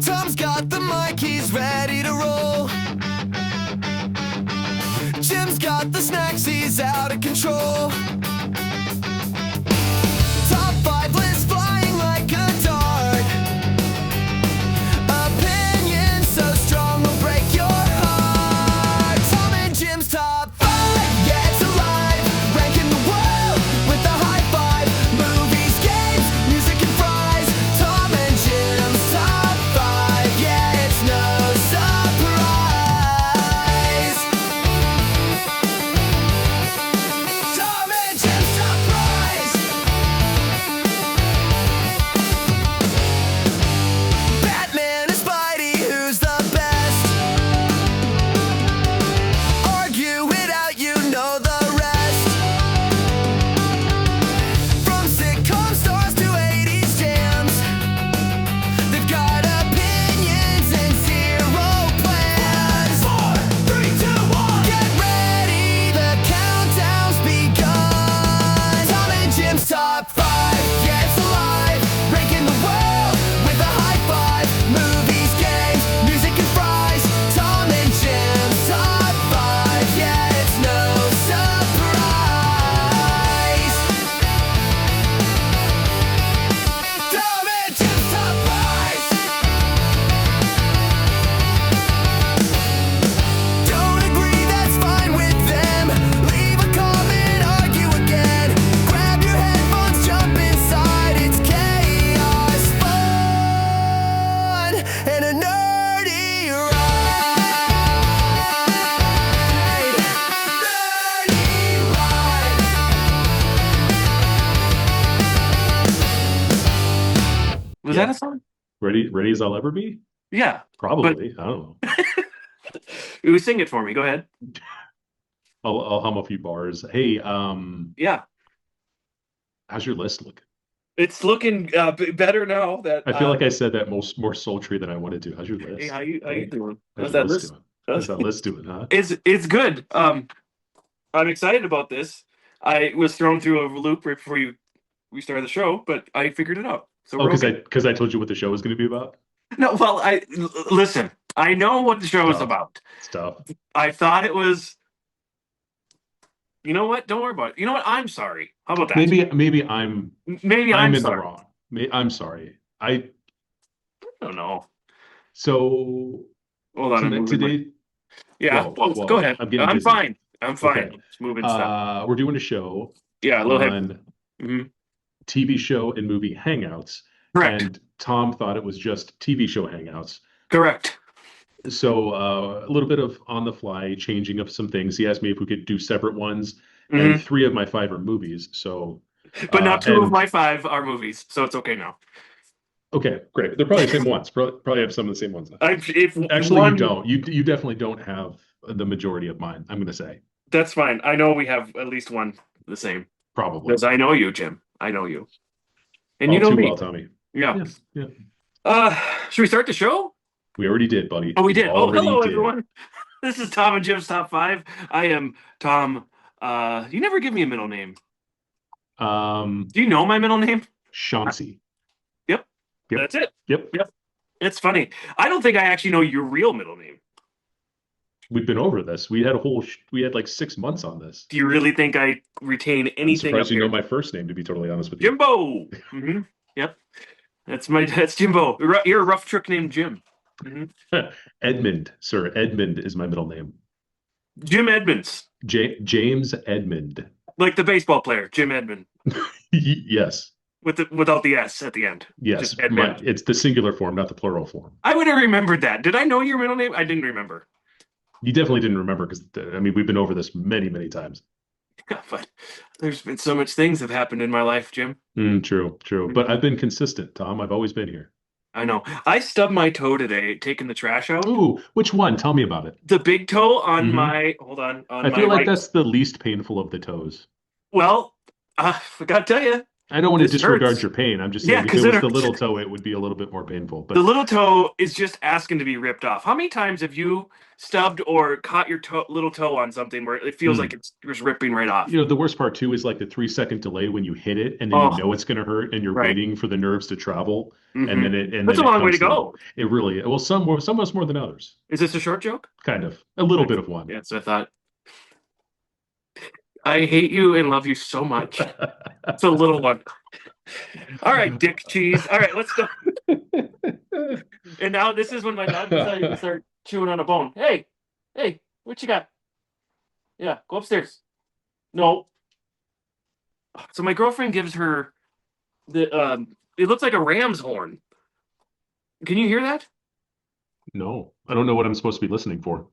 Tom's got the mic, he's ready to roll. Jim's got the snacks, he's out of control. Top 5 list flying like a dart. Opinion so strong will break your heart. Tom and Jim's top 5, yeah, it's alive. Ranking the world with the high five. Movies, games, music and fries. Tom and Jim's top 5, yeah, it's no surprise. Tom and Jim's top prize. Batman and Spidey, who's the best? Argue it out, you know the rest. From sitcom stars to 80s jams, they've got opinions and zero plans. 4, 3, 2, 1. Get ready, the countdown's begun. Tom and Jim's top 5, yeah, it's alive. Ranking the world with a high five. Movies, games, music and fries. Tom and Jim's top 5, yeah, it's no surprise. Tom and Jim's top 5. Don't agree, that's fine with them. Leave a comment, argue again. Grab your headphones, jump inside. It's chaos, fun, and a nerdy ride. Nerdy ride. Was that a song? Ready as I'll ever be? Yeah. Probably. I don't know. You sing it for me. Go ahead. I'll hum a few bars. Hey, Yeah. how's your list look? It's looking better now that I feel like I said that more sultry than I wanted to. How's your list? Hey, how you doing? How's How's that your list? doing? How's that list doing, huh? It's good. I'm excited about this. I was thrown through a loop right before we started the show, but I figured it out. So Oh, we're okay. because I told you what the show was going to be about? No, well, listen. I know what the show is Tough. about. Stuff. I thought it was. You know what? Don't worry about it. You know what? I'm sorry. How about that? Maybe I'm I'm in the sorry. wrong. I'm sorry. I don't know. So Hold on. I'm moving today. Yeah. Whoa, whoa, Go ahead. I'm getting I'm dizzy. fine. I'm fine. Okay. Let's move in stuff. We're doing a show Yeah, a little heavy. on Mhm. TV show and movie Hangouts. Correct. And Tom thought it was just TV show Hangouts. Correct. So a little bit of on the fly changing of some things. He asked me if we could do separate ones, Mhm. and 3 of my 5 are movies. So, But now 2 of and- my 5 are movies, so it's okay now. okay, great. They're probably the same ones. Probably have some of the same ones. If Actually, one, you don't. You definitely don't have the majority of mine. I'm going to say That's fine. I know we have at least one the same probably. because I know you, Jim. I know you, and All you know too me. well, Tommy. Yeah. Yeah. Should we start the show? We already did, buddy. Oh, we did. Oh, Already hello, did. everyone. This is Tom and Jim's Top 5. I am Tom. You never give me a middle name. Do you know my middle name? Chauncey. Yep. Yep. That's it. Yep. It's funny. I don't think I actually know your real middle name. We've been over this. We had we had like 6 months on this. Do you really think I retain I'm anything up surprised you here? know my first name, to be totally honest with you. Jimbo. Hmm. Yep. That's Jimbo. You're a rough trick named Jim. Hmm. Edmund, sir. Edmund is my middle name. Jim Edmonds, James Edmund. like the baseball player, Jim Edmond, Yes. without the S at the end. Yes. Just Edmund. It's the singular form, not the plural form. I would have remembered that. Did I know your middle name? I didn't remember. You definitely didn't remember because, I mean, we've been over this many, many times. But there's been so much things have happened in my life, Jim. True. But I've been consistent, Tom. I've always been here. I know. I stubbed my toe today taking the trash out. Ooh, which one? Tell me about it. The big toe on Mhm. my hold on I my feel like right. that's the least painful of the toes. Well, I gotta tell you, I don't want to This disregard hurts. your pain. I'm just Yeah, saying if because it it was the hurts. little toe, it would be a little bit more painful. The But little toe is just asking to be ripped off. How many times have you stubbed or caught your little toe on something where it feels like mm, it's just ripping right off? the worst part too is like the 3 second delay when you hit it, and then you Oh, know it's going to hurt, and you're right. waiting for the nerves to travel, and Hmm. and That's then a it long way to comes through. go. It really well some of us more than others. Is this a short joke? Kind of a little bit of one. Yes, I thought. I hate you and love you so much. It's a little one. All right, dick cheese. All right, let's go. And now this is when my dog decided to start chewing on a bone. Hey, hey, what you got? Yeah, go upstairs. No. So my girlfriend gives her the it looks like a ram's horn. Can you hear that? No, I don't know what I'm supposed to be listening for.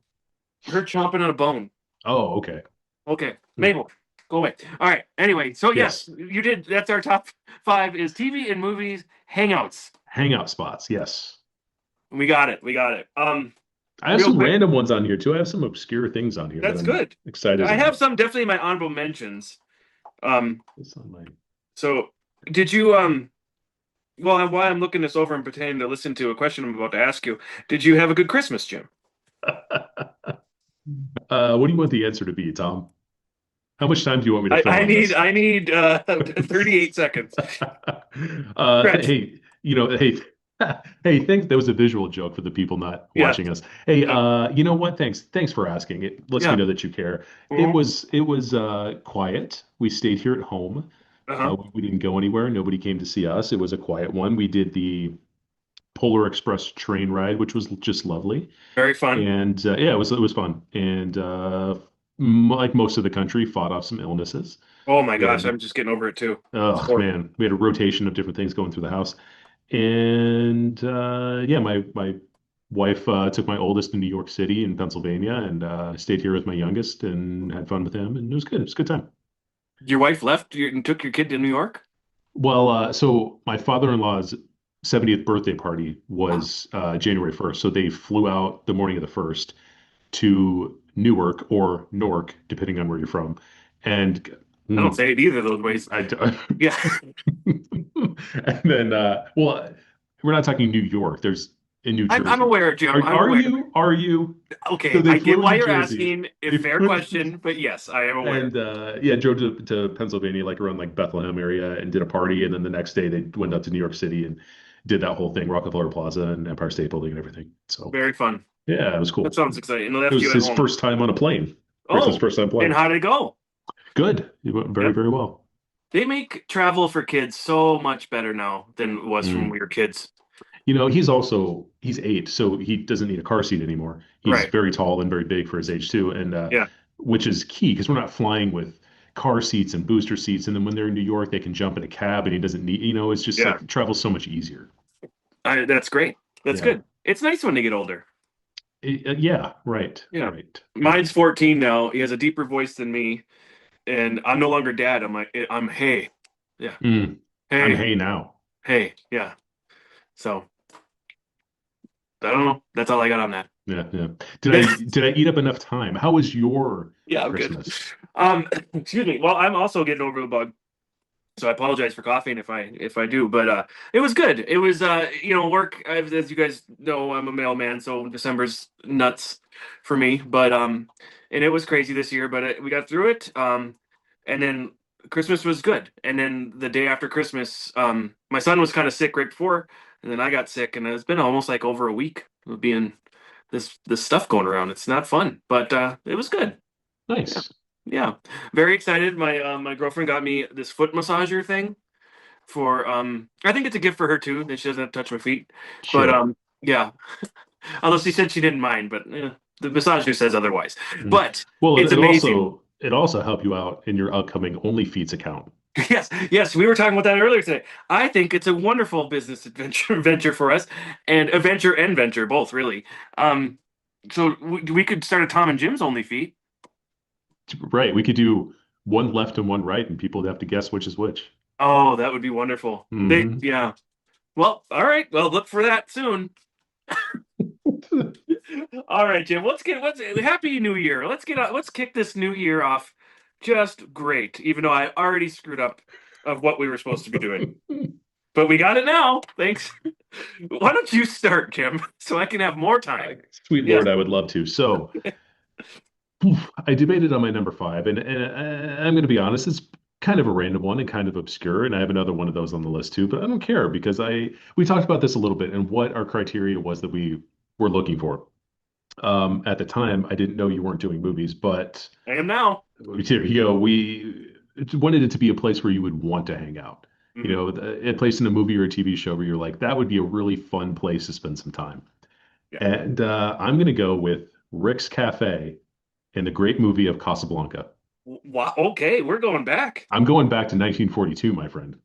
Her chomping on a bone. Oh, okay. Okay, Hmm. Mabel, go away. All right. Anyway, so yes, Yes. you did. That's our top five: is TV and movies, Hangouts. Hangout spots. Yes. We got it. We got it. I have Real some quick. random ones on here too. I have some obscure things on here that That's I'm good. excited I have about. some definitely in my honorable mentions. It's on my So did you well, while I'm looking this over and pretending to listen to a question I'm about to ask you, did you have a good Christmas, Jim? What do you want the answer to be, Tom? How much time do you want me to fill I on need this? 38 seconds. Stretch. Hey, hey, hey, think that was a visual joke for the people not Yeah. watching us. Hey, Yeah. you know what? Thanks for asking. It lets me Yeah. know that you care. Mhm. It was quiet. We stayed here at home. Uh-huh. We didn't go anywhere. Nobody came to see us. It was a quiet one. We did the Polar Express train ride, which was just lovely. Very fun. And yeah, it was fun. And like most of the country, fought off some illnesses. Oh my We gosh, had, I'm just getting over it too. It's oh horrible. man, we had a rotation of different things going through the house. And yeah, my wife took my oldest to New York City in Pennsylvania, and stayed here with my youngest and had fun with him, and it was good. It was a good time. Your wife left and took your kid to New York? Well, so my father-in-law's 70th birthday party Wow. was January 1st, so they flew out the morning of the 1st to Newark or Newark, depending on where you're from. And I don't mm, say it either of those ways. I, Yeah. and then, well, we're not talking New York. There's in New I'm Jersey. aware, Jim. I'm Are aware. you? Are you? So Okay, they I get flew why into you're Jersey. asking. A They fair flew into question, but yes, I am aware. and yeah, drove to Pennsylvania, like around like Bethlehem area, and did a party. And then the next day, they went up to New York City and did that whole thing, Rockefeller Plaza and Empire State Building and everything. So Very fun. yeah, it was That cool. sounds exciting. And It left was you at his home. first time on a plane. His Oh, first time and flying. how did it go? Good. It went very, Yep. very well. They make travel for kids so much better now than it was when Mm. we were kids. He's 8, so he doesn't need a car seat anymore. He's Right. very tall and very big for his age too, and Yeah. which is key because we're not flying with car seats and booster seats. And then when they're in New York, they can jump in a cab, and he doesn't need. It's just Yeah. like travel's so much easier. That's great. That's Yeah. good. It's nice when they get older. Yeah. Right. Yeah. Right. Yeah. Mine's 14 now. He has a deeper voice than me, and I'm no longer dad. I'm like, I'm hey. Yeah. Mm. I'm Hey. hey now. Hey. Yeah. So I don't know. That's all I got on that. Yeah. Yeah. Did I eat up enough time? How was your Yeah, I'm good. Christmas? Excuse me. Well, I'm also getting over the bug, so I apologize for coughing if I do. But it was good. It was work. As you guys know, I'm a mailman, so December's nuts for me. But and it was crazy this year, but we got through it. And then Christmas was good. And then the day after Christmas, my son was kind of sick right before, and then I got sick, and it's been almost like over a week of being this stuff going around. It's not fun, but it was good. Yeah. Nice. Yeah, very excited. My girlfriend got me this foot massager thing for I think it's a gift for her too that she doesn't have to touch my feet. But Sure. yeah, although she said she didn't mind, but the massager says otherwise. Mm. But Well, it's amazing. it also helped you out in your upcoming OnlyFeeds account. Yes, yes, we were talking about that earlier today. I think it's a wonderful business venture for us, and adventure and venture both really. So we could start a Tom and Jim's only feet. Right. We could do one left and one right, and people would have to guess which is which. Oh, that would be wonderful. Hmm. Yeah. Well, all right. Well, look for that soon. All right, Jim. Let's Happy New Year. Let's kick this new year off just great. Even though I already screwed up of what we were supposed to be doing. But we got it now. Thanks. Why don't you start, Jim, so I can have more time? Sweet Yeah. Lord, I would love to. So I debated on my number five, and I'm going to be honest, it's kind of a random one and kind of obscure, and I have another one of those on the list too, but I don't care because we talked about this a little bit and what our criteria was that we were looking for. At the time, I didn't know you weren't doing movies, but I am now. here you go. We wanted it to be a place where you would want to hang out. You Mhm. know, a place in a movie or a TV show where you're like, that would be a really fun place to spend some time. Yeah. And I'm going to go with Rick's Cafe in the great movie of Casablanca. Wow. Okay, we're going back. I'm going back to 1942, my friend.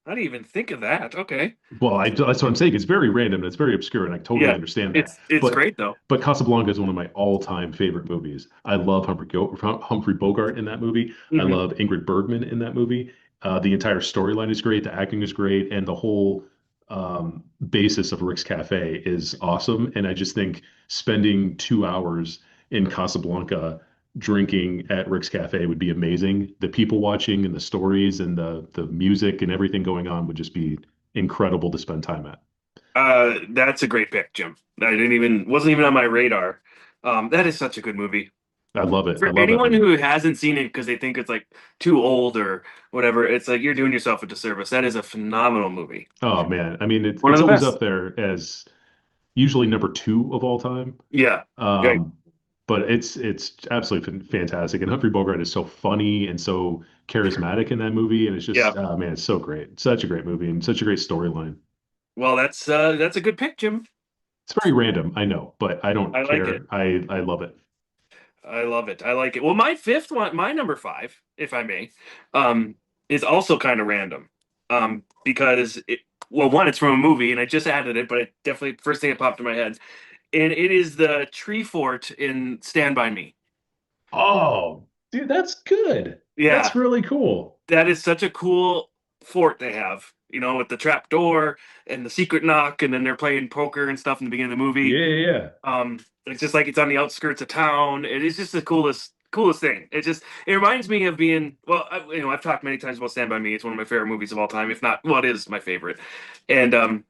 I didn't even think of that. Okay. Well, that's what I'm saying. It's very random and it's very obscure, and I totally Yeah. understand that. It's But great though. Casablanca is one of my all-time favorite movies. I love Humphrey Bogart in that movie. I Hmm. love Ingrid Bergman in that movie. The entire storyline is great. The acting is great, and the whole basis of Rick's Cafe is awesome. And I just think spending 2 hours in Casablanca drinking at Rick's Cafe would be amazing. The people watching and the stories and the music and everything going on would just be incredible to spend time at. That's a great pick, Jim. I didn't even wasn't even on my radar. That is such a good movie. I love it. I For love that anyone movie. who hasn't seen it because they think it's like too old or whatever, it's like you're doing yourself a disservice. That is a phenomenal movie. Oh man, I mean One of it's the always best. up there as usually number two of all time. Yeah. Right. Um, but it's absolutely fantastic, and Humphrey Bogart is so funny and so charismatic in that movie, and it's Yeah. just oh man, it's so great. Such a great movie and such a great storyline. Well, that's a good pick, Jim. It's very random, I know, but I don't I like it. care. I love it. I love it. I like it. Well, my fifth one, my number five, if I may, um, is also kind of random. Because well, one, it's from a movie, and I just added it, but it definitely first thing that popped in my head, and it is the tree fort in Stand by Me. Oh, dude, that's good. That's Yeah, really cool. that is such a cool fort they have. You know, with the trap door and the secret knock, and then they're playing poker and stuff in the beginning of the movie. Yeah, yeah, yeah. It's just like it's on the outskirts of town. It is just the coolest thing. It reminds me of being well. I've talked many times about Stand by Me. It's one of my favorite movies of all time, if not, well, it is my favorite. And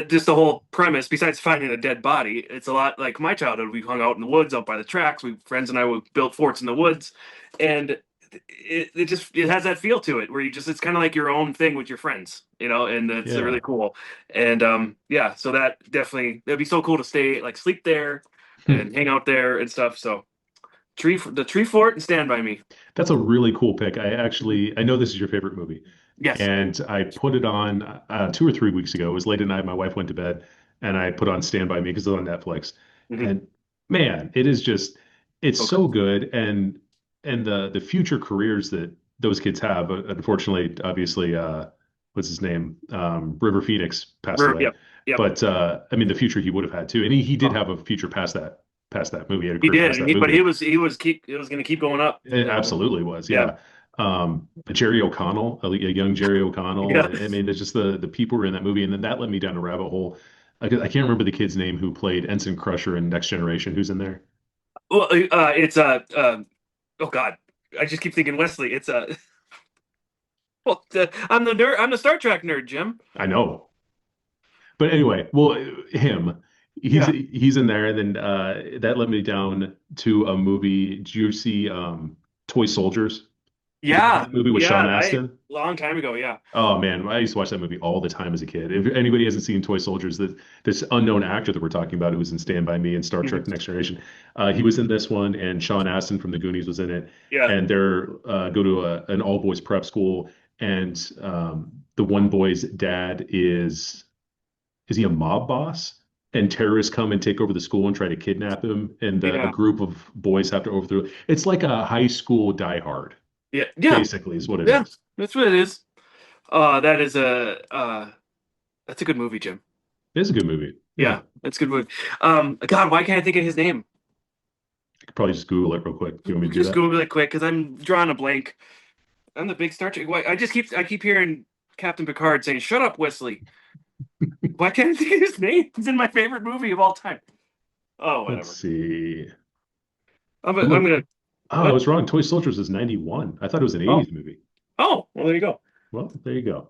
just the whole premise, besides finding a dead body, it's a lot like my childhood. We hung out in the woods, out by the tracks. We friends and I would built forts in the woods, and it has that feel to it where it's kind of like your own thing with your friends, and it's Yeah. really cool. And yeah, so that'd be so cool to stay like sleep there and hang out there and stuff. So the tree fort and Stand by Me. That's a really cool pick. I know this is your favorite movie, Yes. and I put it on 2 or 3 weeks ago. It was late at night. My wife went to bed, and I put on Stand By Me because it's on Netflix. Hmm. And man, it's Okay. so good, and the future careers that those kids have. Unfortunately, obviously, what's his name? River Phoenix passed away, Yep. Yep. but I mean, the future he would have had too, and he did Oh, have a future past that movie. He had a he career did, past and that but movie. it was going to keep going up. It absolutely was, Yeah. yeah. Jerry O'Connell, a young Jerry O'Connell. Yeah. I mean, there's just the people who were in that movie, and then that led me down a rabbit hole. I can't remember the kid's name who played Ensign Crusher in Next Generation. Who's in there? Well, it's oh God, I just keep thinking Wesley. It's well, I'm the nerd. I'm the Star Trek nerd, Jim. I know, but anyway, well, him. Yeah. He's in there, and then that led me down to a movie. Did you see Toy Soldiers? You remember Yeah. that movie with Yeah. Sean I Astin? long time ago. Yeah. Oh man, I used to watch that movie all the time as a kid. If anybody hasn't seen Toy Soldiers, this unknown actor that we're talking about who was in Stand By Me and Star Mhm. Trek: Next Generation, he was in this one, and Sean Astin from the Goonies was in it. Yeah. And they're go to an all boys prep school, and the one boy's dad is he a mob boss? And terrorists come and take over the school and try to kidnap him, and a Yeah. group of boys have to overthrow it. It's like a high school Die Hard, Yeah. Yeah. basically, is what it Yeah. is. That's what it is. That is that's a good movie, Jim. It's a good movie. Yeah. Yeah, that's a good movie. God, why can't I think of his name? I could probably just Google it real quick. Do you want me to do Just that? Google it quick because I'm drawing a blank. I'm the big Star Trek. Why? I keep hearing Captain Picard saying, "Shut up, Wesley." Why can't I think of his name? He's in my favorite movie of all time. Oh, Let's whatever. see. I'm Oh, gonna I what? was wrong. Toy Soldiers is 91. I thought it was an Oh, 80s movie. Oh, well, there you go. Well, there you go.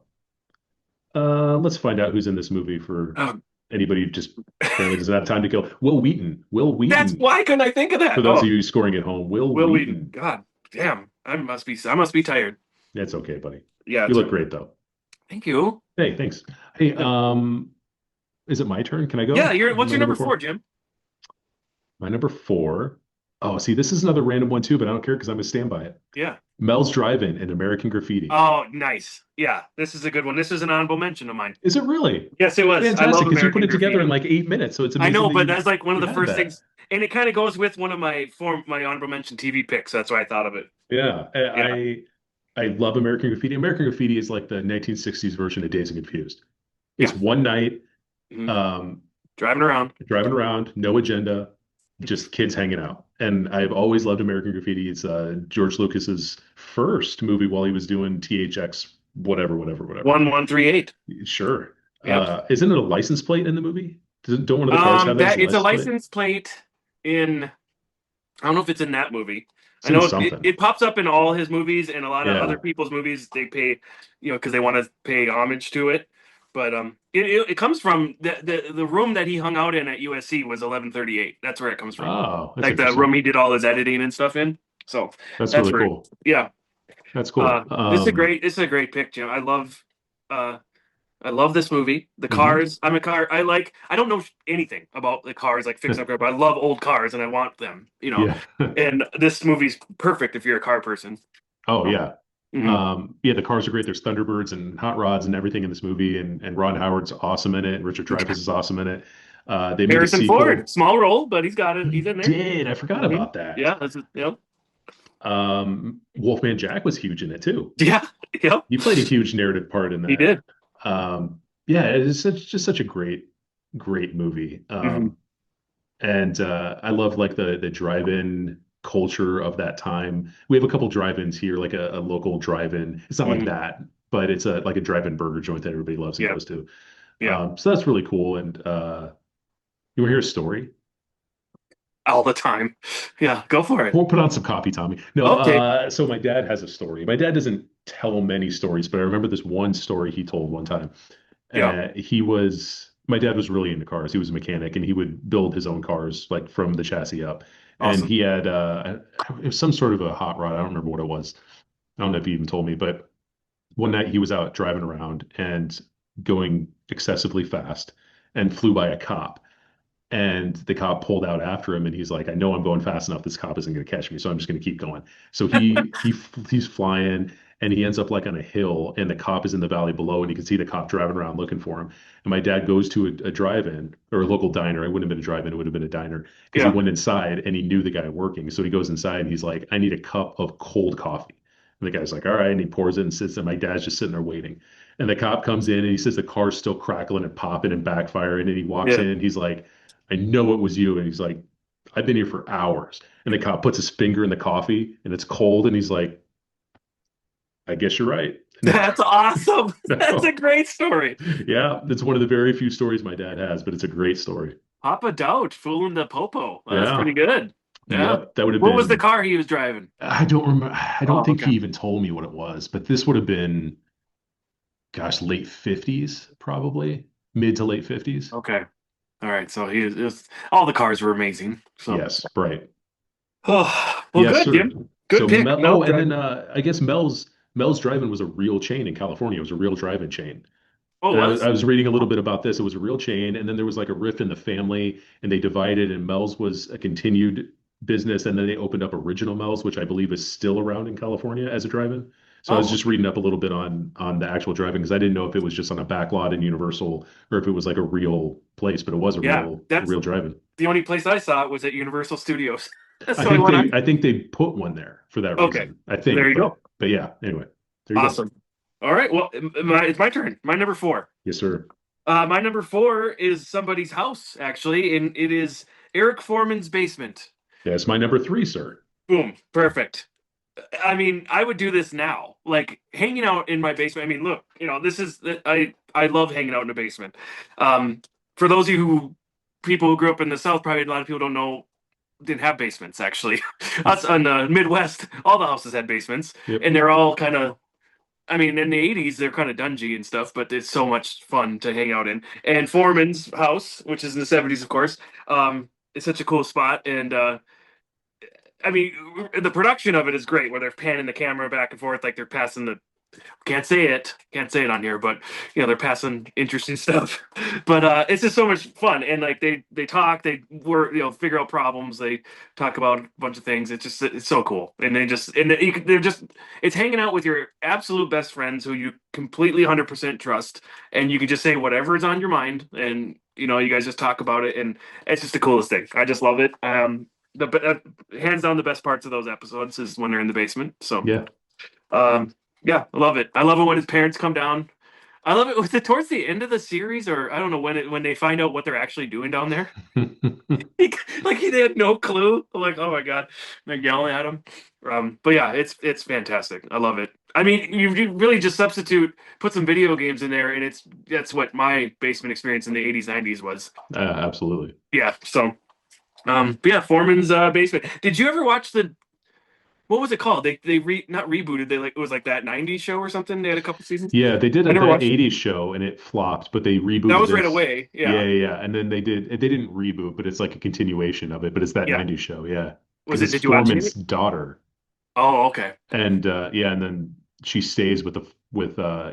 Let's find out who's in this movie for Um, anybody who just apparently doesn't have time to kill. Will Wheaton. Will that's Wheaton. why couldn't I think of For that? those of Oh, you scoring at home, Will Will Wheaton. Wheaton. God damn, I must be tired. That's okay, buddy. Yeah, You it's look okay. great though. Thank you. Hey, thanks. Hey, Yeah, is it my turn? Can I yeah. go? What's My your number number four, four? Jim? My number four. Oh, see, this is another random one too, but I don't care because I'm gonna stand by it. Yeah. Mel's Drive-In and American Graffiti. Oh, nice. Yeah, this is a good one. This is an honorable mention of mine. Is it really? Yes, it was. I love Fantastic, because you put American it together in Graffiti. like 8 minutes, so it's I amazing know, that but that's like one of you the had first that. things, and it kind of goes with one of my honorable mention TV picks. That's why I thought of it. Yeah, Yeah. I love American Graffiti. American Graffiti is like the 1960s version of Dazed and Confused. It's Yeah. one night, Mhm. um, Driving around. driving around, no agenda, just kids hanging out. And I've always loved American Graffiti. It's George Lucas's first movie while he was doing THX, whatever. 1138. Sure. Yep. Isn't it a license plate in the movie? Don't one of the cars have that as That a it's a license plate? license plate in. I don't know if it's in that movie. It's I in know something. it pops up in all his movies and a lot of other Yeah. people's movies. They pay, because they want to pay homage to it. But it comes from the room that he hung out in at USC was 1138. That's where it comes from. Oh, that's Like the room interesting. he did all his editing and stuff in. So That's that's really where. cool. Yeah. That's cool. This is a great pick, Jim. Uh I love this movie. The Mhm. cars. I don't know anything about the cars, like fixing up cars, but I love old cars and I want them, Yeah. And this movie's perfect if you're a car person. Oh yeah. Mhm. Yeah, the cars are great. There's Thunderbirds and Hot Rods and everything in this movie, and Ron Howard's awesome in it, and Richard Dreyfuss is awesome in it. They made a Harrison Ford, sequel. small role, but he's got it. He He's in there. did. I forgot Hmm. about that. Yeah, Wolfman Jack was huge in it too. yeah, yep. He played a huge narrative part in He that. did. Yeah, just such a great movie. Hmm. And I love like the drive-in culture of that time. We have a couple drive-ins here, like a local drive-in. It's not like Hmm. that, but it's a like a drive-in burger joint that everybody loves and Yeah, goes to. yeah. So that's really cool. And you want to hear a story? All the time. Yeah, go for it. We'll put on some coffee, Tommy. No, Okay. so my dad has a story. My dad doesn't tell many stories, but I remember this one story he told one time. Yeah. My dad was really into cars. He was a mechanic and he would build his own cars like from the chassis up. And Awesome. he had it was some sort of a hot rod. I don't remember what it was. I don't know if he even told me, but one night he was out driving around and going excessively fast and flew by a cop. And the cop pulled out after him, and he's like, "I know I'm going fast enough. This cop isn't going to catch me, so I'm just going to keep going." So he's flying, and he ends up like on a hill, and the cop is in the valley below, and you can see the cop driving around looking for him. And my dad goes to a drive-in or a local diner. It wouldn't have been a drive-in; it would have been a diner because he Yeah. went inside and he knew the guy working. So he goes inside and he's like, "I need a cup of cold coffee." And the guy's like, "All right," and he pours it and sits there. My dad's just sitting there waiting. And the cop comes in and he says the car's still crackling and popping and backfiring. And he walks Yeah. in. He's like, "I know it was you." And he's like, "I've been here for hours." And the cop puts his finger in the coffee and it's cold. And he's like, "I guess you're right." That's awesome. That's a No. great story. Yeah, it's one of the very few stories my dad has, but it's a great story. Papa Doubt fooling the popo. That's Yeah. pretty good. Yeah. Yep. That would have What was the been, car he was driving? I don't remember. I don't Oh, think okay. he even told me what it was, but this would have been, gosh, late 50s, probably mid to late 50s. Okay. All right. So all the cars were amazing. So, Yes, right. oh, well, Yes, good, sir. Jim. So Good pick. Mel, Mel oh, and then driving. I guess Mel's Drive-In was a real chain in California. It was a real drive-in chain. Oh, it And was? I was reading a little bit about this. It was a real chain, and then there was like a rift in the family, and they divided, and Mel's was a continued business, and then they opened up Original Mel's, which I believe is still around in California as a drive-in. So I was Oh, just reading up a little bit on the actual drive-in because I didn't know if it was just on a back lot in Universal or if it was like a real place, but it was a yeah. That's real drive-in. the only place I saw it was at Universal Studios. I So I think went on. they put one there for that Okay. reason. I There think, you go. but yeah. Anyway, there you go. Awesome. All right. Well, it's my turn. My number four. Yes, sir. My number four is somebody's house, actually, and it is Eric Foreman's basement. That's my number three, sir. Boom. Perfect. I mean, I would do this now, like hanging out in my basement. I mean, look, this is I love hanging out in a basement. For those of you people who grew up in the South, probably a lot of people don't know didn't have basements actually. Us on the Midwest, all the houses had basements, Yep. and they're all kind of I mean, in the '80s they're kind of dungy and stuff, but it's so much fun to hang out in. And Foreman's house, which is in the '70s, of course, it's such a cool spot. And I mean, the production of it is great, where they're panning the camera back and forth, like they're passing the can't say it on here, but they're passing interesting stuff. But it's just so much fun, and like they talk, they work, figure out problems, they talk about a bunch of things. It's so cool, and they're just it's hanging out with your absolute best friends who you completely 100% trust, and you can just say whatever is on your mind, and you guys just talk about it, and it's just the coolest thing. I just love it. The hands down the best parts of those episodes is when they're in the basement. So Yeah. um, yeah, I love it. I love it when his parents come down. I love it with it towards the end of the series, or I don't know when they find out what they're actually doing down there. Like he had no clue. I'm like, oh my god, they're yelling at him. But yeah, it's fantastic. I love it. I mean, you really just put some video games in there, and that's what my basement experience in the '80s, '90s was. Absolutely. Yeah. So, but yeah, Foreman's basement. Did you ever watch the what was it called? Not rebooted. It was like that '90s show or something. They had a couple seasons. Yeah, they did I never that watched it. '80s show and it flopped, but they That rebooted was right this. away. Yeah, Yeah, yeah, yeah. And then they didn't reboot, but it's like a continuation of it. But it's that yeah. '90s show, yeah. Because Was it? it's Did you watch Foreman's it? daughter, Oh, okay. and yeah, and then she stays with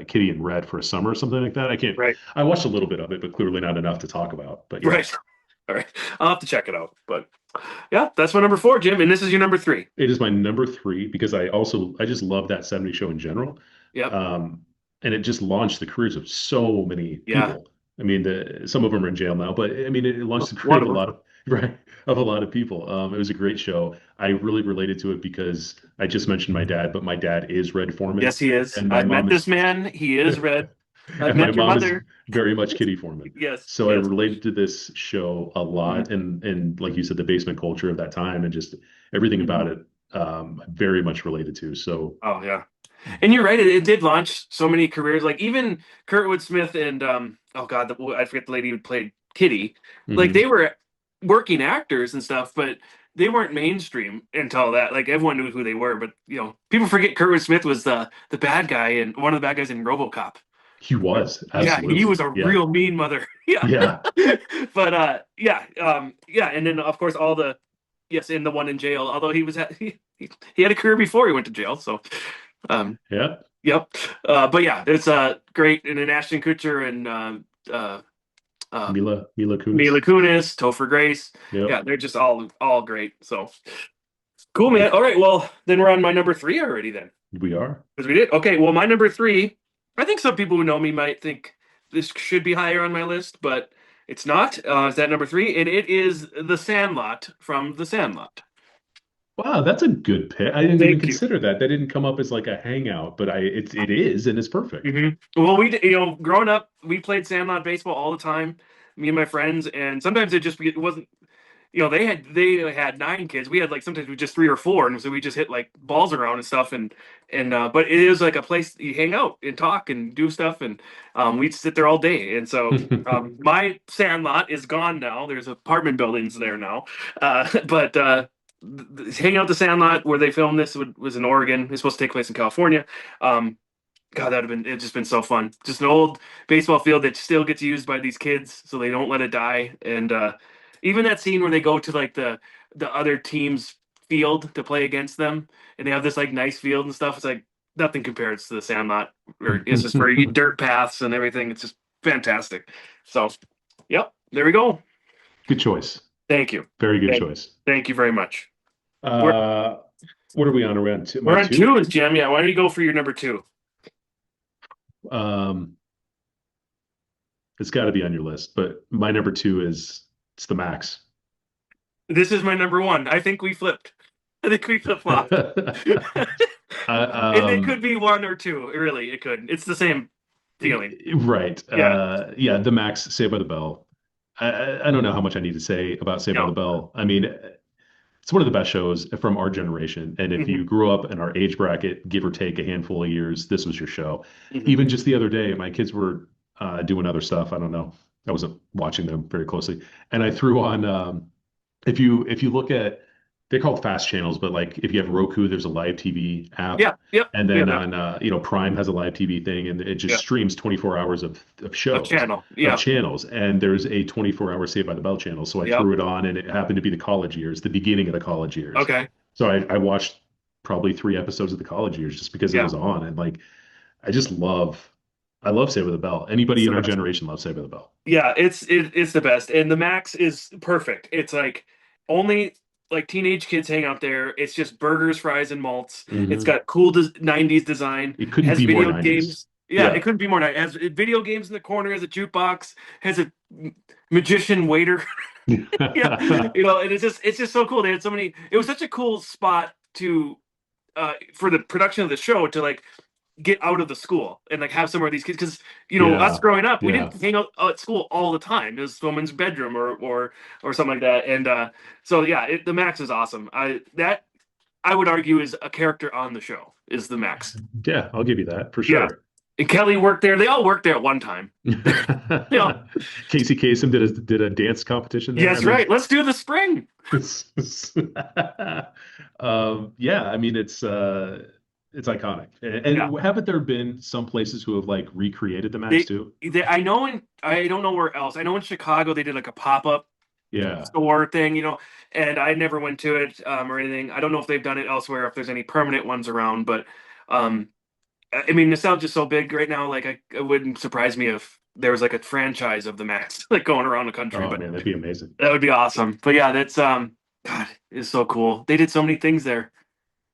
Kitty and Red for a summer or something like that. I can't. Right, I watched a little bit of it, but clearly not enough to talk about. But yeah, right. All right. I'll have to check it out. But yeah, that's my number four, Jim, and this is your number three. it is my number three because I just love that '70s show in general. Yep. Um, and it just launched the careers of so many Yeah. people. I mean, some of them are in jail now, but I mean, it launched the career One of of a them. lot of right of a lot of people. It was a great show. I really related to it because I just mentioned my dad, but my dad is Red Foreman, Yes, he is. and my I've met mom this is man. He is red. I've and my met your mom is mother. very much Kitty Foreman. Yes. So I Yes. related to this show a Mhm. lot, and like you said, the basement culture of that time, and just everything about Mhm. it, very much related to. So. Oh yeah. And you're right. It did launch so many careers. Like even Kurtwood Smith and oh god, I forget the lady who played Kitty. Like they Mhm. were working actors and stuff, but they weren't mainstream until that. Like everyone knew who they were, but people forget Kurtwood Smith was the bad guy and one of the bad guys in RoboCop. He was, Yeah, he absolutely. was a Yeah. real mean mother. Yeah. Yeah. But yeah, and then of course all the yes, in the one in jail. Although he had a career before he went to jail, so um Yeah. yep. But yeah, it's great. And then Ashton Kutcher and uh, Mila Mila Kunis. Kunis, Topher Grace. Yeah, Yep. they're just all great. So cool, man. All right, well then we're on my number three already then We are. because we did. Okay, well my number three. I think some people who know me might think this should be higher on my list, but it's not. It's at number three, and it is The Sandlot from The Sandlot. Wow, that's a good pick. I didn't even Thank you. consider that. That didn't come up as like a hangout, but it is and it's perfect. Well, growing up, we played Sandlot baseball all the time, me and my friends, and sometimes it wasn't. They had nine kids. We had like sometimes we just three or four, and so we just hit like balls around and stuff, and but it is like a place you hang out and talk and do stuff, and we'd sit there all day. And so my Sandlot is gone now. There's apartment buildings there now, but. Hanging out the Sandlot where they filmed this was in Oregon. It's supposed to take place in California. God, it's just been so fun. Just an old baseball field that still gets used by these kids, so they don't let it die. And even that scene where they go to like the other team's field to play against them, and they have this like nice field and stuff. It's like nothing compares to the Sandlot, where it's just very dirt paths and everything. It's just fantastic. So, yep, there we go. Good choice. Thank you. Very good Thank, choice. thank you very much. We're Uh, what are we on? Are we on two? My we're on two? two, Jim. Yeah, why don't you go for your number two? Um, it's got to be on your list, but my number two it's the Max. This is my number one. I think we flipped. I think we flip flopped. And it could Um, be one or two. Really, it could. It's the same feeling. right. Yeah. Yeah, the Max, Saved by the Bell. I don't know how much I need to say about Saved by the No. Bell. I mean, it's one of the best shows from our generation. And if Hmm. you grew up in our age bracket, give or take a handful of years, this was your show. Hmm. Even just the other day, my kids were doing other stuff. I don't know. I wasn't watching them very closely, and I threw on. If you look at they're called fast channels, but like if you have Roku, there's a live TV app. Yeah, yep, And we have then that. on Prime has a live TV thing, and it just Yeah, streams 24 hours of a shows, channel. of Yeah, channels. And there's a 24-hour Saved by the Bell channel. So I yep. threw it on, and it happened to be the college years, the beginning of the college years. Okay. So I watched probably 3 episodes of the college years just because it Yeah, was on. And like I just love I love Saved by the Bell. it's Anybody the in our best. generation loves Saved by the Bell. Yeah, it's the best, and the Max is perfect. It's like only like teenage kids hang out there. It's just burgers, fries, and malts. It's Hmm. got cool 90s design. It couldn't Has be more video 90s. games. Yeah, it Yeah. couldn't be more nice. Has video games in the corner. Has a jukebox. Has a magician waiter. Yeah, and it's just so cool. They had so many. It was such a cool spot to for the production of the show to like get out of the school and like have somewhere of these kids because us Yeah. growing up we Yeah. didn't hang out at school all the time. It was someone's bedroom or something like that. And so yeah, the Max is awesome. I would argue is a character on the show is the Max. Yeah, I'll give you that for Yeah, sure. and Kelly worked there. They all worked there at one time. Yeah. Casey Kasem did a dance competition there. Yes, right. Let's do the spring. Yeah, I mean it's iconic. Yeah. And haven't there been some places who have like recreated the Max they, too? I know I don't know where else. I know in Chicago they did like a pop-up Yeah. store thing, and I never went to it or anything. I don't know if they've done it elsewhere, if there's any permanent ones around, but um, I mean, nostalgia's so big right now. Like, it wouldn't surprise me if there was like a franchise of the Max like going around the country, Oh but man, that'd be amazing. that would be awesome. But yeah, that's God, it's so cool. They did so many things there.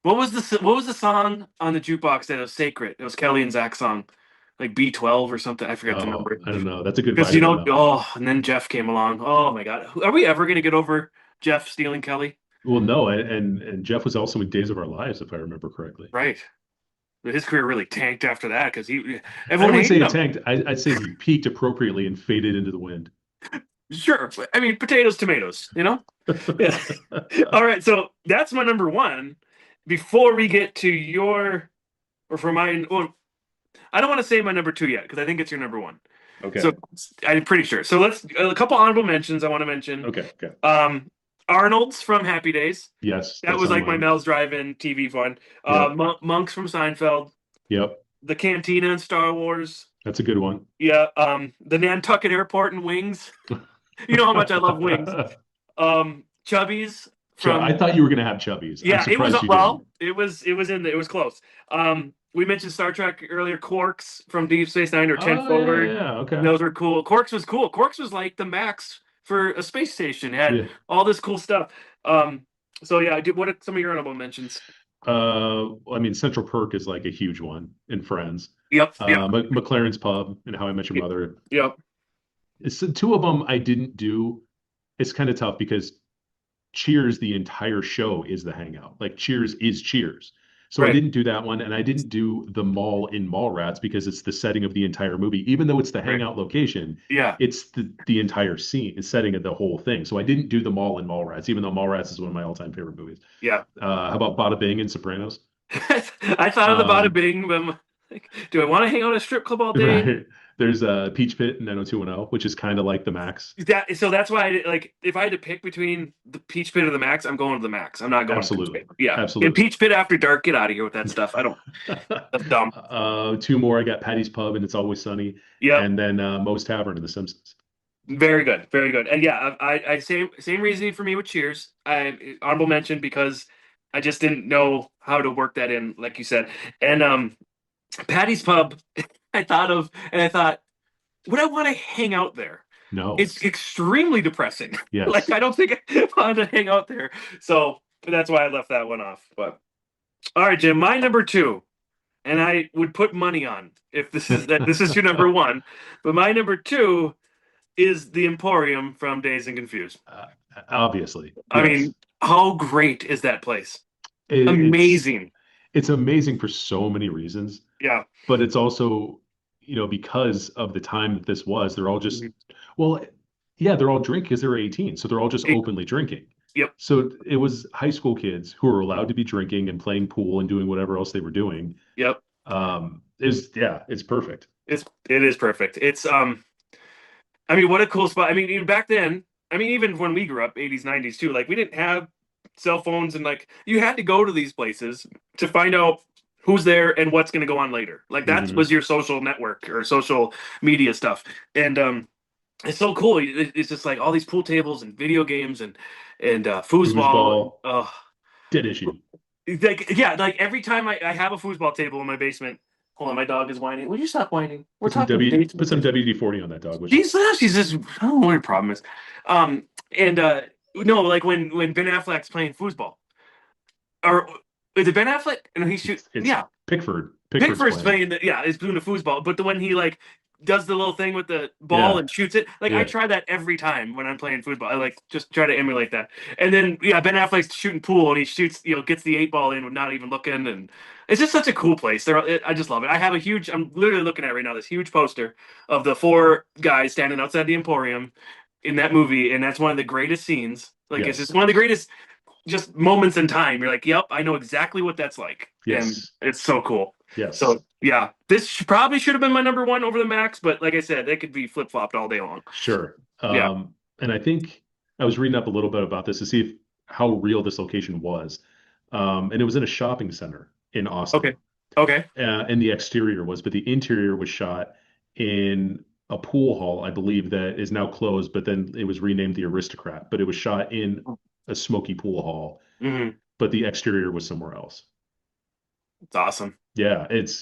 What was the song on the jukebox that was sacred? It was Kelly and Zach's song, like B12 or something. I forgot the Oh, number. I don't know. That's a good Because vitamin though. and then Jeff came along. Oh my God, are we ever gonna get over Jeff stealing Kelly? Well, no, and Jeff was also in Days of Our Lives, if I remember correctly. Right. But his career really tanked after that because I everyone wouldn't say hated it him. tanked. I'd say he peaked appropriately and faded into the wind. Sure, I mean potatoes, tomatoes. Yeah. All right, so that's my number one. Before we get to your or for mine, well, I don't want to say my number two yet because I think it's your number one. Okay. So I'm pretty sure. So let's a couple honorable mentions I want to mention. Okay. Okay. Arnold's from Happy Days. Yes, That that's was on like my mine. Mel's Drive-In TV fun. Yep. Monks from Seinfeld. Yep. The Cantina in Star Wars. That's a good one. Yeah. The Nantucket Airport and Wings. You know how much I love Wings. Chubby's I from thought you were gonna have Chubbies. I'm yeah. It was surprised you didn't. well. It was in there. It was close. We mentioned Star Trek earlier. Quarks from Deep Space Nine or Ten Oh yeah, Forward. yeah. Okay. Those were cool. Quarks was cool. Quarks was like the Max for a space station. It had Yeah. all this cool stuff. So yeah, what are some of your honorable mentions? I mean, Central Perk is like a huge one in Friends. Yep. Yep. McLaren's Pub and How I Met Your Mother. Yep. It's the two of them I didn't do. It's kind of tough because Cheers, the entire show is the hangout. Like Cheers is Cheers. So I Right. didn't do that one, and I didn't do the mall in Mallrats because it's the setting of the entire movie. Even though it's the Right. hangout location, Yeah. it's the entire scene, the setting of the whole thing. So I didn't do the mall in Mallrats, even though Mallrats is one of my all-time favorite movies. Yeah. How about Bada Bing and Sopranos? I thought of the bada Um, bing, but I'm like, do I want to hang out at a strip club all day? right. There's Peach Pit and 90210, which is kind of like the Max. So that's why if I had to pick between the Peach Pit or the Max, I'm going to the Max. I'm not going to Absolutely. Peach Pit. Yeah. Absolutely. And Peach Pit after dark, get out of here with that stuff. I don't. That's dumb. Two more. I got Patty's Pub and It's Always Sunny, Yeah. and then Moe's Tavern and The Simpsons. Very good. Very good. And yeah, I same reasoning for me with Cheers. I honorable mention because I just didn't know how to work that in, like you said. And Patty's Pub, I thought, would I want to hang out there? No. It's extremely depressing. Yes. Like I don't think I wanted to hang out there. So that's why I left that one off. But all right, Jim, my number two, and I would put money on if this is your number one. But my number two is the Emporium from Dazed and Confused. Obviously. I Yes. mean, how great is that place? It's Amazing. It's amazing for so many reasons, Yeah. but it's also, because of the time that this was, they're all just, well, yeah, they're all drinking because they're 18, so they're all just It- openly drinking. Yep. So it was high school kids who were allowed to be drinking and playing pool and doing whatever else they were doing. Yep. It's perfect. It is perfect. It's I mean, what a cool spot. I mean, even back then, I mean, even when we grew up, 80s, 90s too, like we didn't have cell phones, and like you had to go to these places to find out who's there and what's going to go on later. Like that Hmm. was your social network or social media stuff. And it's so cool. It's just like all these pool tables and video games and foosball. Foosball, dead issue. Like yeah, like every time I have a foosball table in my basement. Hold on, my dog is whining. Will you stop whining? We're talking Put basement some things. WD-40 on that dog, would you? She's just I don't know what her problem is. And no, like when Ben Affleck's playing foosball, or is it Ben Affleck? And he shoot, It's yeah, Pickford. Pickford's Pickford's playing. playing the yeah, is doing the foosball, but the when he like does the little thing with the ball Yeah, and shoots it, like I yeah. try that every time when I'm playing football. I like just try to emulate that. And then yeah, Ben Affleck's shooting pool and he shoots, gets the 8 ball in with not even looking, and it's just such a cool place. I just love it. I have a huge. I'm literally looking at it right now this huge poster of the 4 guys standing outside the Emporium in that movie, and that's one of the greatest scenes. Like it's just Yes. one of the greatest just moments in time. You're like, yep, I know exactly what that's like, and Yes. it's so cool. Yes. So yeah, this probably should have been my number one over the Max, but like I said, they could be flip flopped all day long. Sure. Yeah. And I think I was reading up a little bit about this to see how real this location was. And it was in a shopping center in Austin. Okay. Okay. And the exterior was, but the interior was shot in a pool hall, I believe, that is now closed, but then it was renamed the Aristocrat. But it was shot in a smoky pool hall, Hmm. but the exterior was somewhere else. It's awesome. Yeah, I mean, It's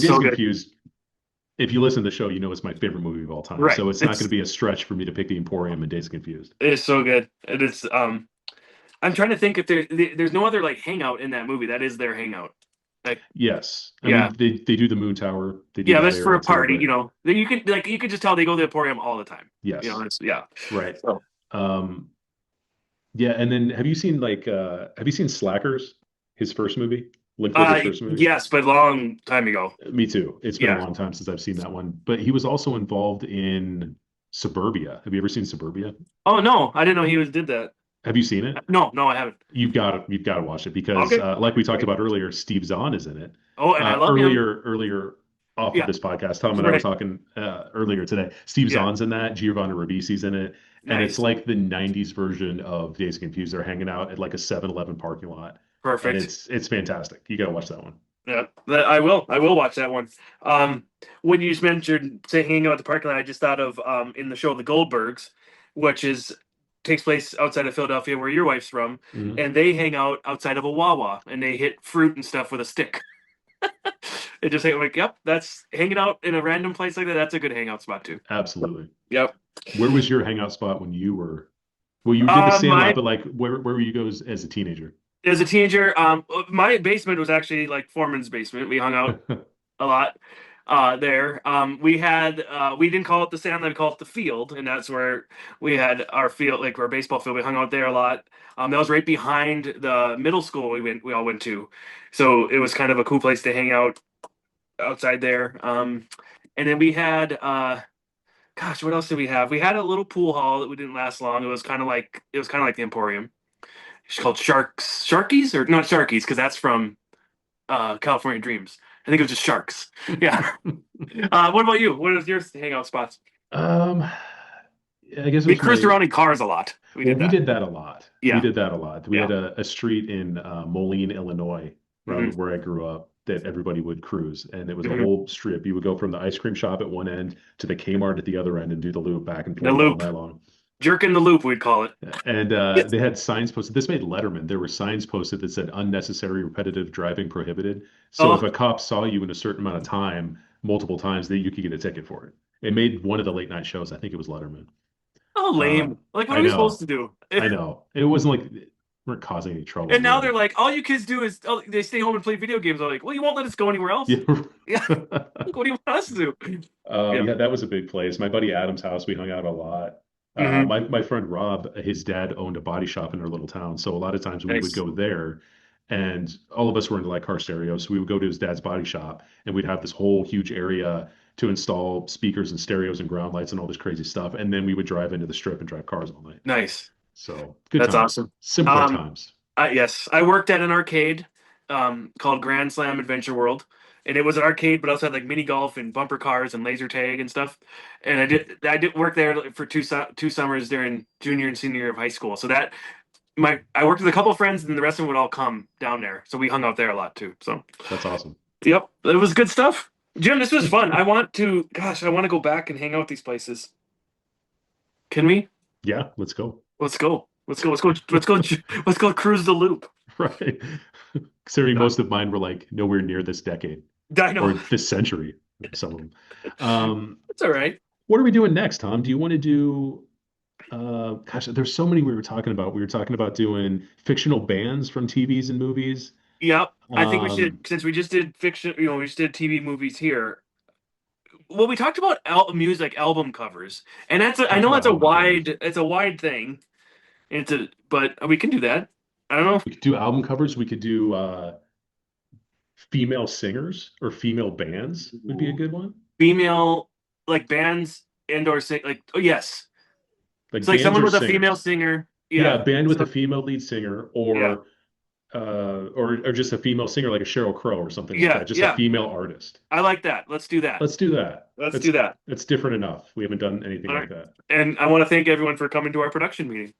Days so of good. Confused, if you listen to the show, you know it's my favorite movie of all time. Right. So it's not going to be a stretch for me to pick The Emporium and Days of Confused. It is so good. It is. I'm trying to think if there's no other like hangout in that movie. That is their hangout. Like Yes. I yeah, mean, they do the Moon Tower, they do yeah. that That's for area a too, party. but You could just tell they go to the Emporium all the time. yes, It's yeah. right. So Um, yeah, and then have you seen Slackers, his first movie? Linklater's first movie? yes, but long time ago. Me too. It's been a Yeah. long time since I've seen that one. But he was also involved in Suburbia. Have you ever seen Suburbia? Oh no, I didn't know did that. Have you seen it? No, no, I haven't. You've got to watch it because, Okay. like we talked about earlier, Steve Zahn is in it. Oh, and I love him. Earlier off of Yeah. this podcast, Tom and I were Right. talking earlier today. Steve Yeah. Zahn's in that. Giovanni Ribisi's in it, and it's Nice. like the '90s version of Days of Confused. They're hanging out at like a 7-Eleven parking lot, and Perfect. it's fantastic. You got to watch that one. Yeah, I will. I will watch that one. When you just mentioned say hanging out at the parking lot, I just thought of in the show The Goldbergs, which is takes place outside of Philadelphia, where your wife's from, Mhm. and they hang out outside of a Wawa and they hit fruit and stuff with a stick. It just like, yep, that's hanging out in a random place like that. That's a good hangout spot too. Absolutely. Yep. Where was your hangout spot when you were? Well, you did the Sandlot, My but like, where were you go as a teenager? as a teenager, my basement was actually like Foreman's basement. We hung out a lot there. We didn't call it the sand, we called it the field, and that's where we had our field, like our baseball field. We hung out there a lot. That was right behind the middle school we all went to, so it was kind of a cool place to hang out outside there. And then we had gosh, what else did we have? We had a little pool hall that we didn't last long. It was kind of like the Emporium. It's called Sharkies, or not Sharkies, because that's from California Dreams. I think it was just Sharks. Yeah. What about you? What is your hangout spots? Um, I guess it We was cruised around in cars a lot. We well, did we that. did that a lot. We Yeah. did that a lot. We Yeah. had a street in Moline, Illinois, Hmm. around where I grew up, that everybody would cruise, and it was a Hmm. whole strip. You would go from the ice cream shop at one end to the Kmart at the other end and do the loop back and The forth all loop. night long. Jerk in the loop, we'd call it. And Yes. they had signs posted. This made Letterman. There were signs posted that said unnecessary repetitive driving prohibited. So if Oh, a cop saw you in a certain amount of time, multiple times, that you could get a ticket for it. It made one of the late night shows. I think it was Letterman. oh, lame. Like, what I are we supposed know. to do? I know. It wasn't like we weren't causing any trouble, And now really. they're like, all you kids do is they stay home and play video games. I'm like, well, you won't let us go anywhere else. Yeah. Yeah. What do you want us to do? Yeah. Yeah, that was a big place. My buddy Adam's house, we hung out a lot. Hmm. My friend Rob, his dad owned a body shop in our little town. So a lot of times we would Nice. go there, and all of us were into like car stereo. So we would go to his dad's body shop, and we'd have this whole huge area to install speakers and stereos and ground lights and all this crazy stuff. And then we would drive into the strip and drive cars all night. Nice. So good That's times. awesome. Simpler Um, times. yes, I worked at an arcade called Grand Slam Adventure World, and it was an arcade, but also had like mini golf and bumper cars and laser tag and stuff. And I did work there for two summers during junior and senior year of high school. So that I worked with a couple of friends, and the rest of them would all come down there, so we hung out there a lot too. So That's awesome. yep, it was good stuff. Jim, this was fun. I want to, gosh, I want to go back and hang out with these places. Can we? Yeah, let's go. Let's go. Let's go. Let's go. Let's go. Let's go cruise the loop. Right. Considering most of mine were like nowhere near this decade I or know. this century, some of them. It's all right. What are we doing next, Tom? Do you want to do gosh, there's so many we were talking about. We were talking about doing fictional bands from TVs and movies. Yep. I think we Um, should, since we just did fiction, we just did TV movies here. Well, we talked about music album covers, and I talked know about album covers. it's a wide thing. But we can do that. I don't know. We could do album covers. We could do female singers or female bands would be a good one. Female like bands and or sing like oh yes. Like So like bands someone or with a female singers. singer. Yeah, a Yeah. band with So, a female lead singer yeah. or just a female singer like a Sheryl Crow or something like Yeah. that. Just a Yeah. female artist. I like that. Let's do that. Let's do that. Let's do that. It's different enough. We haven't done anything All like right. that. And I want to thank everyone for coming to our production meeting.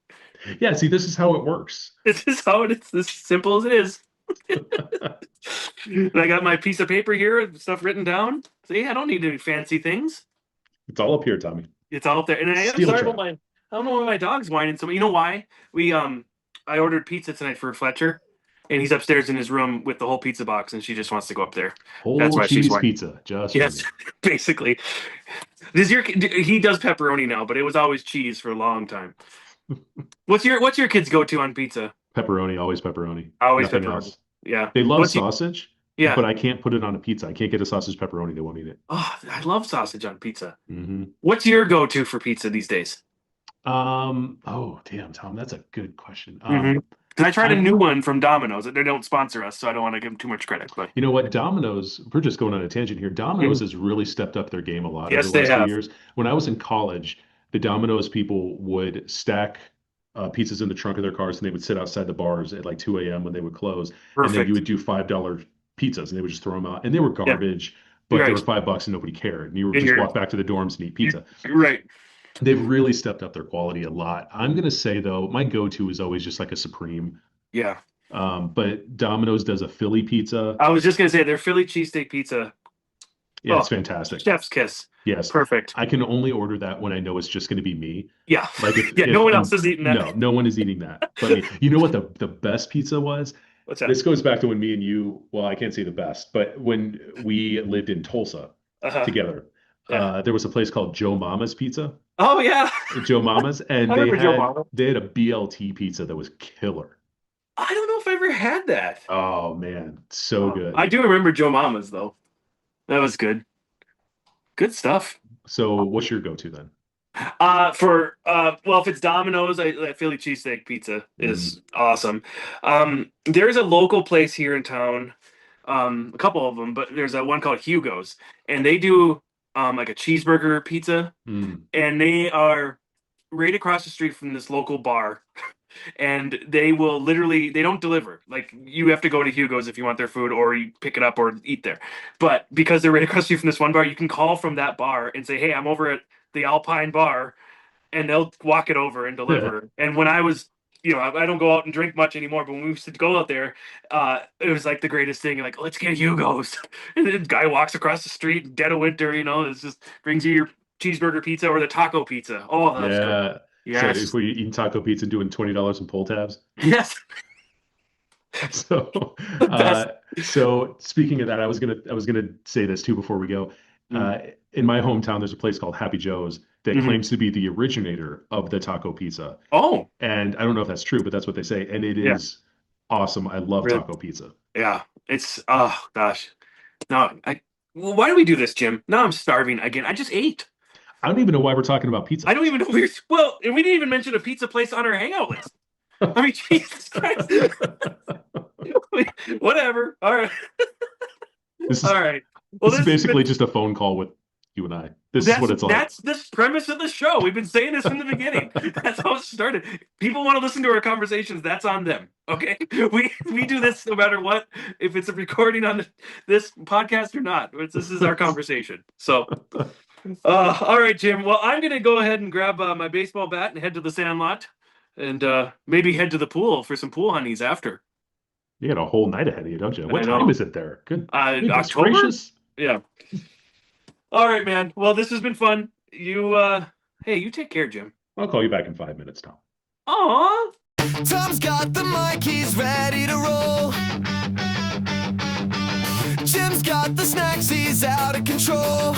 Yeah, see, this is how it works. This is how it is. This simple as it is. And I got my piece of paper here, stuff written down. See, I don't need any fancy things. It's all up here, Tommy. It's all up there. And I'm Steel sorry trap. about I don't know why my dog's whining so. You know why? I ordered pizza tonight for Fletcher, and he's upstairs in his room with the whole pizza box, and she just wants to go up there. Whole That's why she's cheese whining. pizza, just for Yes, me. basically. He does pepperoni now, but it was always cheese for a long time. What's your kids go to on pizza? Pepperoni, always pepperoni. Always Nothing pepperoni. else. Yeah. They love What's your- sausage, Yeah. but I can't put it on a pizza. I can't get a sausage pepperoni. They won't eat it. Oh, I love sausage on pizza. Hmm What's your go-to for pizza these days? Oh, damn, Tom, that's a good question. Because I tried a I- new one from Domino's. They don't sponsor us, so I don't want to give them too much credit. But You know what? Domino's, we're just going on a tangent here. Domino's has really stepped up their game a lot Yes, over the they last few have. years. When I was in college, the Domino's people would stack pizzas in the trunk of their cars and they would sit outside the bars at like 2 a.m. when they would close. And then perfect. you would do $5 pizzas and they would just throw them out. And they were garbage, but they Right. were $5 and nobody cared. And you would And just you're- walk back to the dorms and eat pizza. Right. They've really stepped up their quality a lot. I'm going to say, though, my go-to is always just like a Supreme. Yeah. But Domino's does a Philly pizza. I was just gonna say their Philly cheesesteak pizza, Yeah, it's Oh. fantastic. chef's kiss. Yes. Perfect. I can only order that when I know it's just going to be me. Yeah. Like if, Yeah. if No one I'm- else is eating that. No, no one is eating that. But me. You know what the best pizza was? What's that? This goes back to when me and you, well, I can't say the best, but when we lived in Tulsa Uh-huh. together, Yeah. there was a place called Joe Mama's Pizza. Oh yeah. Joe Mama's, and I they remember Joe had Mama. they had a BLT pizza that was killer. I don't know if I ever had that. Oh man, so good. I do remember Joe Mama's though. That was good. Good stuff. So what's your go-to then? Well, if it's Domino's, that Philly cheesesteak pizza is awesome. There's a local place here in town, a couple of them, but there's one called Hugo's, and they do like a cheeseburger pizza, Mm. and they are right across the street from this local bar. And they will literally, they don't deliver. Like you have to go to Hugo's if you want their food, or you pick it up or eat there. But because they're right across the street from this one bar, you can call from that bar and say, "Hey, I'm over at the Alpine Bar," and they'll walk it over and deliver. And when I was, I don't go out and drink much anymore, but when we used to go out there, it was like the greatest thing. Like, let's get Hugo's, and the guy walks across the street, dead of winter. It's just brings you your cheeseburger pizza or the taco pizza. Oh, that's good. Yeah. Yes. So if we're eating taco pizza and doing $20 in pull tabs. Yes. So, best. so speaking of that, I was gonna say this too before we go. In my hometown, there's a place called Happy Joe's that Mhm. claims to be the originator of the taco pizza, Oh, and I don't know if that's true, but that's what they say, and it Yeah. is awesome. I love Really? taco pizza. yeah. It's oh gosh. No, well, why do we do this, Jim? Now I'm starving again. I just ate. I don't even know why we're talking about pizza. I don't even know well, and we didn't even mention a pizza place on our hangout list. I mean, Jesus Christ. Whatever. All right. This is, All right. Well, this is basically just a phone call with you and I. This is what it's like. That's the premise of the show. We've been saying this from the beginning. That's how it started. People want to listen to our conversations. That's on them. Okay, we do this no matter what. If it's a recording on this podcast or not, this is our conversation. So, all right, Jim. Well, I'm gonna go ahead and grab my baseball bat and head to the sandlot and maybe head to the pool for some pool honeys after. You got a whole night ahead of you, don't you? What I time know. is it there? Goodness October? gracious. Yeah. All right, man. Well, this has been fun. Hey, you take care, Jim. I'll call you back in 5 minutes, Tom. Aw. Tom's got the mic, he's ready to roll. Jim's got the snacks, he's out of control.